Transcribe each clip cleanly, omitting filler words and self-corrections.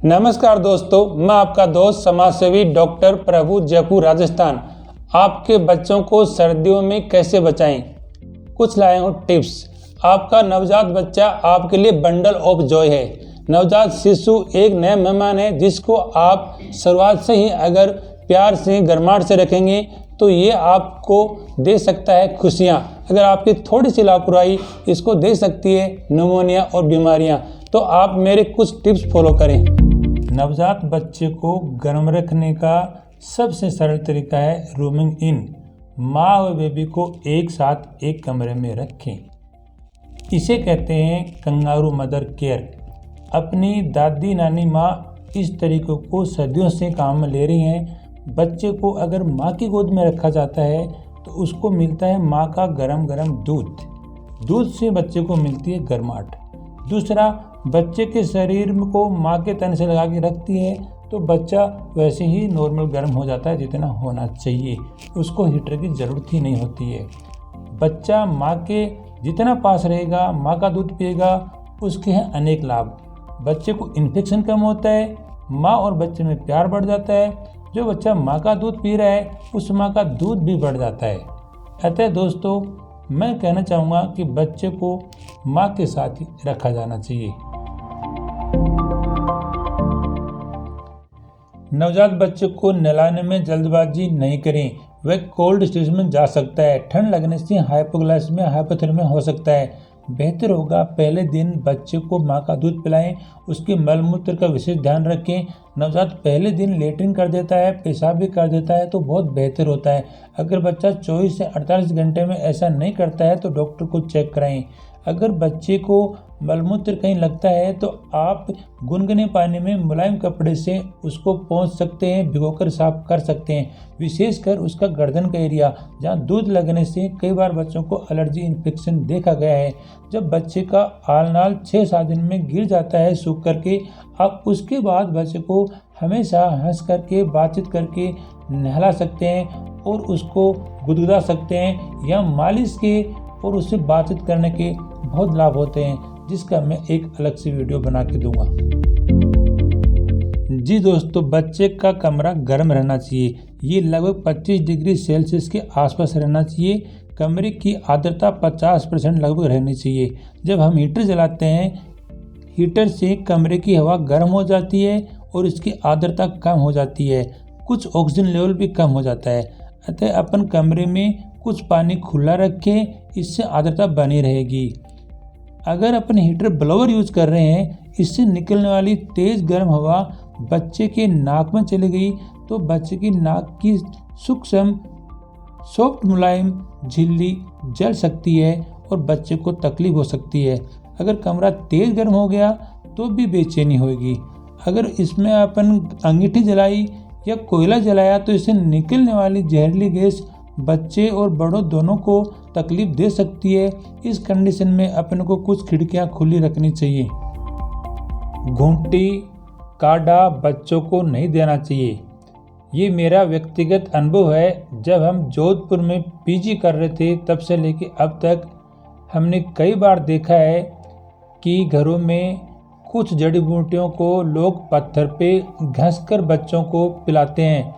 नमस्कार दोस्तों, मैं आपका दोस्त समाजसेवी डॉक्टर प्रभु जयपुर राजस्थान। आपके बच्चों को सर्दियों में कैसे बचाएं, कुछ लाए हूँ टिप्स। आपका नवजात बच्चा आपके लिए बंडल ऑफ जॉय है। नवजात शिशु एक नया मेहमान है जिसको आप शुरुआत से ही अगर प्यार से गर्माहट से रखेंगे तो ये आपको दे सकता है खुशियाँ। अगर आपकी थोड़ी सी लापरवाही इसको दे सकती है निमोनिया और बीमारियाँ। तो आप मेरे कुछ टिप्स फॉलो करें। नवजात बच्चे को गर्म रखने का सबसे सरल तरीका है रूमिंग इन। माँ और बेबी को एक साथ एक कमरे में रखें। इसे कहते हैं कंगारू मदर केयर। अपनी दादी नानी माँ इस तरीके को सदियों से काम में ले रही हैं। बच्चे को अगर माँ की गोद में रखा जाता है तो उसको मिलता है माँ का गरम गरम दूध से बच्चे को मिलती है गर्माहट। दूसरा, बच्चे के शरीर को माँ के तन से लगा के रखती है तो बच्चा वैसे ही नॉर्मल गर्म हो जाता है जितना होना चाहिए। उसको हीटर की ज़रूरत ही नहीं होती है। बच्चा माँ के जितना पास रहेगा, माँ का दूध पिएगा, उसके हैं अनेक लाभ। बच्चे को इन्फेक्शन कम होता है, माँ और बच्चे में प्यार बढ़ जाता है। जो बच्चा माँ का दूध पी रहा है उस माँ का दूध भी बढ़ जाता है। अतः दोस्तों, मैं कहना चाहूँगा कि बच्चे को माँ के साथ ही रखा जाना चाहिए। नवजात बच्चे को नहलाने में जल्दबाजी नहीं करें। वह कोल्ड स्टेज में जा सकता है। ठंड लगने से हाइपोग्लाइसेमिया हाइपोथर्मिया हो सकता है। बेहतर होगा पहले दिन बच्चे को माँ का दूध पिलाएं। उसके मल मूत्र का विशेष ध्यान रखें। नवजात पहले दिन लेटरिन कर देता है, पेशाब भी कर देता है तो बहुत बेहतर होता है। अगर बच्चा 24 से 48 घंटे में ऐसा नहीं करता है तो डॉक्टर को चेक कराएं। अगर बच्चे को मलमूत्र कहीं लगता है तो आप गुनगुने पानी में मुलायम कपड़े से उसको पोंछ सकते हैं, भिगोकर साफ कर सकते हैं। विशेषकर उसका गर्दन का एरिया जहां दूध लगने से कई बार बच्चों को एलर्जी इन्फेक्शन देखा गया है। जब बच्चे का आलनाल 6-7 दिन में गिर जाता है सूख करके, आप उसके बाद बच्चे को हमेशा हंस करके बातचीत करके नहला सकते हैं और उसको गुदगुदा सकते हैं या मालिश के और उससे बातचीत करने के बहुत लाभ होते हैं, जिसका मैं एक अलग से वीडियो बना के दूंगा। जी दोस्तों, बच्चे का कमरा गर्म रहना चाहिए। ये लगभग 25 डिग्री सेल्सियस के आसपास रहना चाहिए। कमरे की आर्द्रता 50% लगभग रहनी चाहिए। जब हम हीटर जलाते हैं, हीटर से कमरे की हवा गर्म हो जाती है और इसकी आर्द्रता कम हो जाती है। कुछ ऑक्सीजन लेवल भी कम हो जाता है। अतः अपन कमरे में कुछ पानी खुला रखें, इससे आर्द्रता बनी रहेगी। अगर अपन हीटर ब्लोअर यूज कर रहे हैं, इससे निकलने वाली तेज़ गर्म हवा बच्चे के नाक में चली गई तो बच्चे की नाक की सूक्ष्म सॉफ्ट मुलायम झिल्ली जल सकती है और बच्चे को तकलीफ हो सकती है। अगर कमरा तेज़ गर्म हो गया तो भी बेचैनी होगी। अगर इसमें अपन अंगीठी जलाई या कोयला जलाया तो इससे निकलने वाली जहरीली गैस बच्चे और बड़ों दोनों को तकलीफ दे सकती है। इस कंडीशन में अपन को कुछ खिड़कियां खुली रखनी चाहिए। घूंटी काढ़ा बच्चों को नहीं देना चाहिए। ये मेरा व्यक्तिगत अनुभव है। जब हम जोधपुर में पीजी कर रहे थे तब से लेके अब तक हमने कई बार देखा है कि घरों में कुछ जड़ी बूटियों को लोग पत्थर पे घिसकर बच्चों को पिलाते हैं।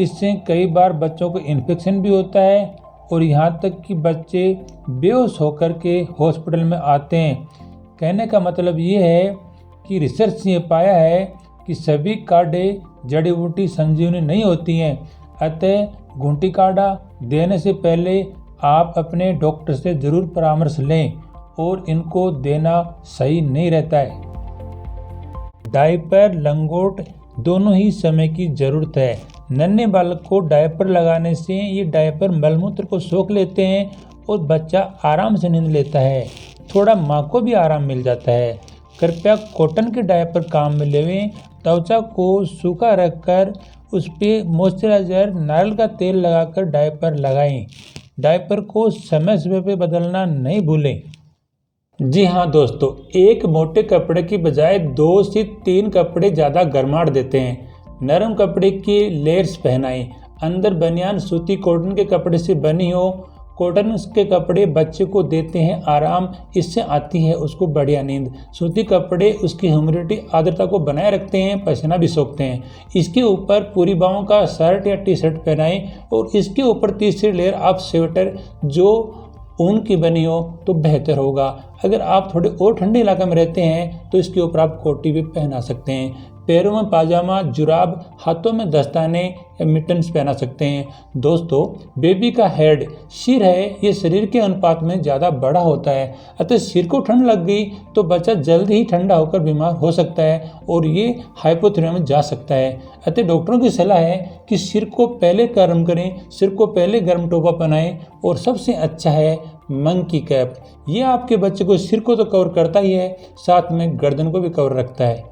इससे कई बार बच्चों को इन्फेक्शन भी होता है और यहाँ तक कि बच्चे बेहोश होकर के हॉस्पिटल में आते हैं। कहने का मतलब ये है कि रिसर्च ने पाया है कि सभी काढ़े जड़ी बूटी संजीवनी नहीं होती हैं। अतः घूंटी काढ़ा देने से पहले आप अपने डॉक्टर से ज़रूर परामर्श लें और इनको देना सही नहीं रहता है। डायपर लंगोट दोनों ही समय की ज़रूरत है। नन्हे बालक को डायपर लगाने से ये डायपर मलमूत्र को सोख लेते हैं और बच्चा आराम से नींद लेता है। थोड़ा माँ को भी आराम मिल जाता है। कृपया कॉटन के डायपर काम में लेवें। त्वचा को सूखा रखकर उस पर मॉइस्चराइजर नारियल का तेल लगाकर डायपर लगाएं। डायपर को समय समय पर बदलना नहीं भूलें। जी हाँ दोस्तों, एक मोटे कपड़े की बजाय 2 से 3 कपड़े ज़्यादा गर्माहट देते हैं। नरम कपड़े के लेयर्स पहनाएं। अंदर बनियान सूती कॉटन के कपड़े से बनी हो। कॉटन के कपड़े बच्चे को देते हैं आराम, इससे आती है उसको बढ़िया नींद। सूती कपड़े उसकी ह्यूमिडिटी आर्द्रता को बनाए रखते हैं, पसीना भी सोखते हैं। इसके ऊपर पूरी बाहों का शर्ट या टी शर्ट पहनाएं और इसके ऊपर तीसरी लेयर आप स्वेटर जो ऊन की बनी हो तो बेहतर होगा। अगर आप थोड़े और ठंडे इलाके में रहते हैं तो इसके ऊपर आप कोटी भी पहना सकते हैं। पैरों में पाजामा, जुराब, हाथों में दस्ताने या मिटन्स पहना सकते हैं। दोस्तों, बेबी का हेड सिर है, ये शरीर के अनुपात में ज़्यादा बड़ा होता है, अतः सिर को ठंड लग गई तो बच्चा जल्द ही ठंडा होकर बीमार हो सकता है और ये हाइपोथर्मिया में जा सकता है। अतः डॉक्टरों की सलाह है कि सिर को पहले गर्म करें, सिर को पहले गर्म टोपा पहनाएं और सबसे अच्छा है मंकी कैप। ये आपके बच्चे को सिर को तो कवर करता ही है, साथ में गर्दन को भी कवर रखता है।